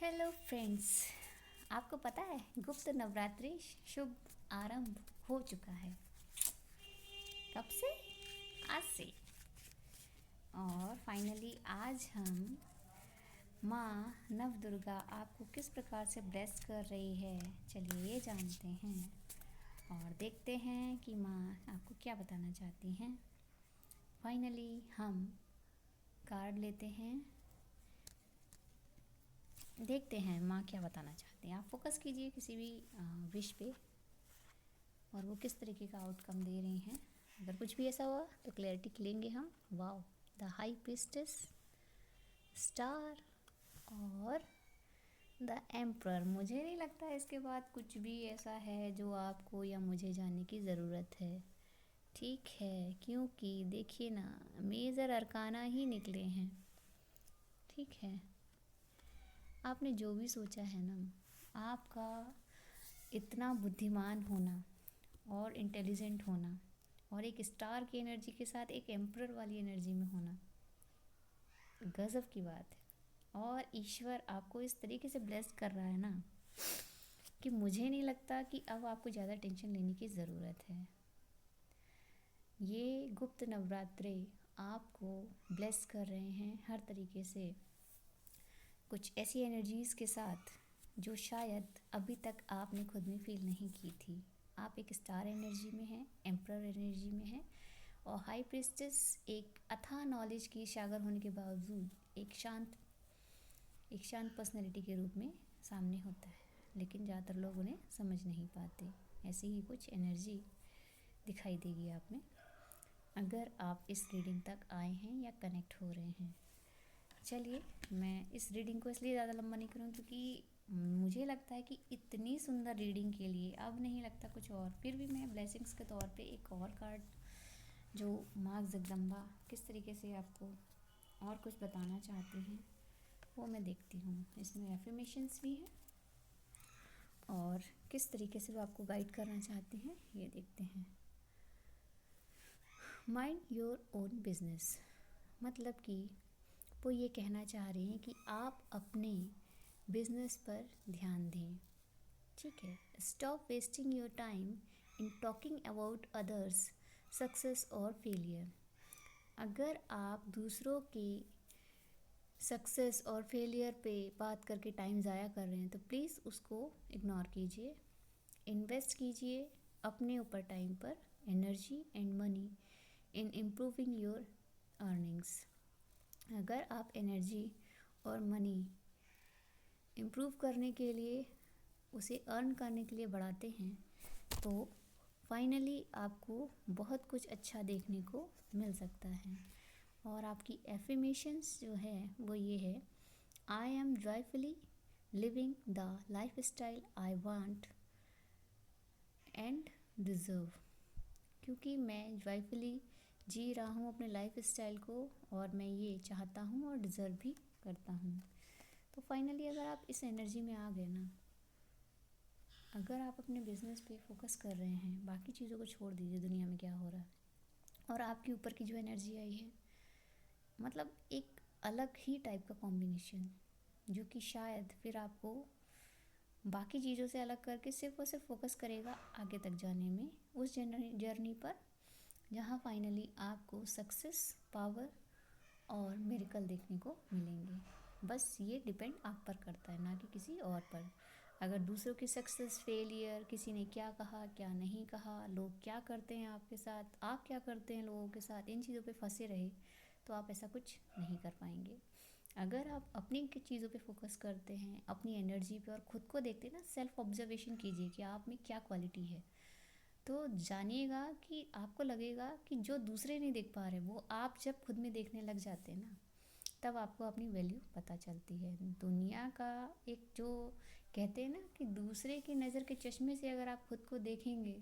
Hello friends. आपको पता है गुप्त नवरात्रि शुभ आरंभ हो चुका है। कब से? आज से। और फाइनली आज हम माँ नव दुर्गा आपको किस प्रकार से ब्लेस कर रही है, चलिए ये जानते हैं और देखते हैं कि माँ आपको क्या बताना चाहती हैं। फाइनली हम कार्ड लेते हैं, देखते हैं माँ क्या बताना चाहते हैं। आप फोकस कीजिए किसी भी विश पे और वो किस तरीके का आउटकम दे रही हैं। अगर कुछ भी ऐसा हुआ तो क्लैरिटी लेंगे हम। Wow, the high priestess, star और द एम्प्रर। मुझे नहीं लगता इसके बाद कुछ भी ऐसा है जो आपको या मुझे जानने की ज़रूरत है। ठीक है, क्योंकि देखिए ना, मेजर अरकाना ही निकले हैं। ठीक है, आपने जो भी सोचा है ना, आपका इतना बुद्धिमान होना और इंटेलिजेंट होना और एक स्टार की एनर्जी के साथ एक एम्प्रर वाली एनर्जी में होना गज़ब की बात है। और ईश्वर आपको इस तरीके से ब्लेस कर रहा है ना कि मुझे नहीं लगता कि अब आपको ज़्यादा टेंशन लेने की ज़रूरत है। ये गुप्त नवरात्रे आपको ब्लेस कर रहे हैं हर तरीके से, कुछ ऐसी एनर्जीज़ के साथ जो शायद अभी तक आपने खुद में फील नहीं की थी। आप एक स्टार एनर्जी में हैं, एम्प्रर एनर्जी में हैं और हाई प्रीस्टेस एक अथाह नॉलेज की सागर होने के बावजूद एक शांत पर्सनैलिटी के रूप में सामने होता है, लेकिन ज़्यादातर लोग उन्हें समझ नहीं पाते। ऐसी ही कुछ एनर्जी दिखाई देगी आप में अगर आप इस रीडिंग तक आए हैं या कनेक्ट हो रहे हैं। चलिए, मैं इस रीडिंग को इसलिए ज़्यादा लंबा नहीं करूँ क्योंकि मुझे लगता है कि इतनी सुंदर रीडिंग के लिए अब नहीं लगता कुछ और। फिर भी मैं ब्लेसिंग्स के तौर पे एक और कार्ड जो माँ जगदम्बा किस तरीके से आपको और कुछ बताना चाहती हैं वो मैं देखती हूँ। इसमें एफर्मेशंस भी हैं और किस तरीके से वो आपको गाइड करना चाहती हैं ये देखते हैं। माइंड योर ओन बिजनेस, मतलब कि वो ये कहना चाह रही हैं कि आप अपने बिजनेस पर ध्यान दें। ठीक है, stop wasting your time in talking about others success और फेलियर। अगर आप दूसरों के सक्सेस और फेलियर पे बात करके टाइम ज़ाया कर रहे हैं तो प्लीज़ उसको इग्नोर कीजिए। इन्वेस्ट कीजिए अपने ऊपर टाइम पर, energy and money in improving your earnings. अगर आप एनर्जी और मनी इम्प्रूव करने के लिए, उसे अर्न करने के लिए बढ़ाते हैं तो फाइनली आपको बहुत कुछ अच्छा देखने को मिल सकता है। और आपकी एफर्मेशंस जो है वो ये है, I am joyfully living the life style I want and deserve. क्योंकि मैं जॉयफुली जी रहा हूँ अपने लाइफ स्टाइल को और मैं ये चाहता हूँ और डिज़र्व भी करता हूँ। तो फाइनली अगर आप इस एनर्जी में आ गए ना, अगर आप अपने बिजनेस पे फोकस कर रहे हैं, बाकी चीज़ों को छोड़ दीजिए दुनिया में क्या हो रहा है, और आपके ऊपर की जो एनर्जी आई है, मतलब एक अलग ही टाइप का कॉम्बिनेशन जो कि शायद फिर आपको बाकी चीज़ों से अलग करके सिर्फ और सिर्फ फोकस करेगा आगे तक जाने में, उस जर्नी पर जहाँ फाइनली आपको सक्सेस, पावर और मिरेकल देखने को मिलेंगे। बस ये डिपेंड आप पर करता है, ना कि किसी और पर। अगर दूसरों की सक्सेस, फेलियर, किसी ने क्या कहा क्या नहीं कहा, लोग क्या करते हैं आपके साथ, आप क्या करते हैं लोगों के साथ, इन चीज़ों पे फंसे रहे तो आप ऐसा कुछ नहीं कर पाएंगे। अगर आप अपनी चीज़ों पे फोकस करते हैं, अपनी एनर्जी पे, और ख़ुद को देखते हैं ना, सेल्फ ऑब्जर्वेशन कीजिए कि आप में क्या क्वालिटी है, तो जानिएगा कि आपको लगेगा कि जो दूसरे नहीं देख पा रहे वो आप जब खुद में देखने लग जाते हैं ना, तब आपको अपनी वैल्यू पता चलती है। दुनिया का एक जो कहते हैं ना कि दूसरे की नज़र के चश्मे से अगर आप खुद को देखेंगे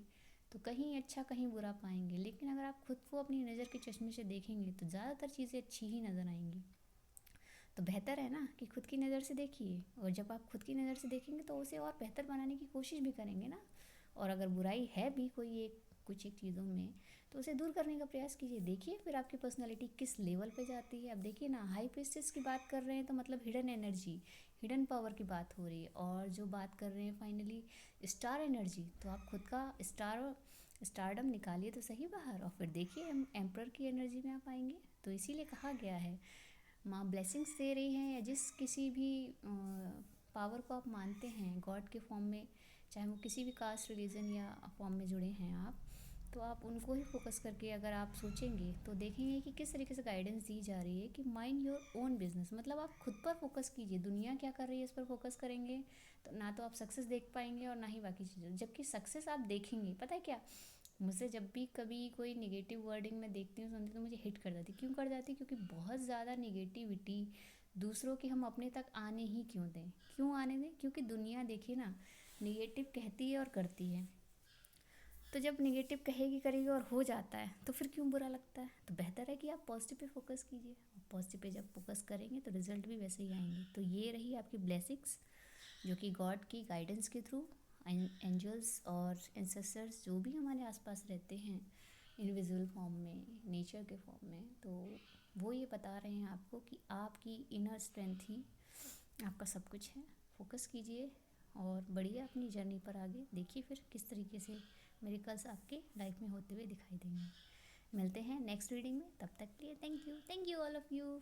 तो कहीं अच्छा कहीं बुरा पाएंगे, लेकिन अगर आप खुद को अपनी नज़र के चश्मे से देखेंगे तो ज़्यादातर चीज़ें अच्छी ही नज़र आएंगी। तो बेहतर है ना कि खुद की नज़र से देखिए, और जब आप खुद की नज़र से देखेंगे तो उसे और बेहतर बनाने की कोशिश भी करेंगे ना। और अगर बुराई है भी कोई एक कुछ एक चीज़ों में तो उसे दूर करने का प्रयास कीजिए। देखिए फिर आपकी पर्सनालिटी किस लेवल पे जाती है। अब देखिए ना, हाई प्रीस्टेस की बात कर रहे हैं तो मतलब हिडन एनर्जी, हिडन पावर की बात हो रही है। और जो बात कर रहे हैं फाइनली स्टार एनर्जी, तो आप खुद का स्टारडम निकालिए तो सही बाहर, और फिर देखिए एम्प्रर की एनर्जी में आप आएंगे। तो इसीलिए कहा गया है, माँ ब्लेसिंग्स दे रही हैं, या जिस किसी भी पावर को आप मानते हैं गॉड के फॉर्म में, चाहे वो किसी भी कास्ट रिलीजन या फॉर्म में जुड़े हैं आप, तो आप उनको ही फोकस करके अगर आप सोचेंगे तो देखेंगे कि किस तरीके से गाइडेंस दी जा रही है कि माइंड योर ओन बिजनेस। मतलब आप खुद पर फोकस कीजिए, दुनिया क्या कर रही है इस पर फोकस करेंगे तो ना तो आप सक्सेस देख पाएंगे और ना ही बाकी चीज़ें। जबकि सक्सेस आप देखेंगे, पता है क्या, मुझसे जब भी कभी कोई निगेटिव वर्डिंग मैं देखती हूँ सुनती हूँ तो मुझे हिट कर जाती। क्यों कर जाती? क्योंकि बहुत ज़्यादा निगेटिविटी दूसरों की हम अपने तक आने ही क्यों दें, क्यों आने दें? क्योंकि दुनिया देखिए ना, निगेटिव कहती है और करती है। तो जब निगेटिव कहेगी करेगी और हो जाता है तो फिर क्यों बुरा लगता है? तो बेहतर है कि आप पॉजिटिव पे फोकस कीजिए। पॉजिटिव पे जब फोकस करेंगे तो रिजल्ट भी वैसे ही आएंगे। तो ये रही आपकी ब्लेसिंग्स, जो कि गॉड की गाइडेंस के थ्रू, एंजल्स और एंसेस्टर्स जो भी हमारे आसपास रहते हैं इनविजिबल फॉर्म में, नेचर के फॉर्म में, तो वो ये बता रहे हैं आपको कि आपकी इनर स्ट्रेंथ ही आपका सब कुछ है। फोकस कीजिए और बढ़िए अपनी जर्नी पर आगे। देखिए फिर किस तरीके से मिरेकल्स आपके लाइफ में होते हुए दिखाई देंगे। मिलते हैं नेक्स्ट रीडिंग में, तब तक के लिए thank you all of you.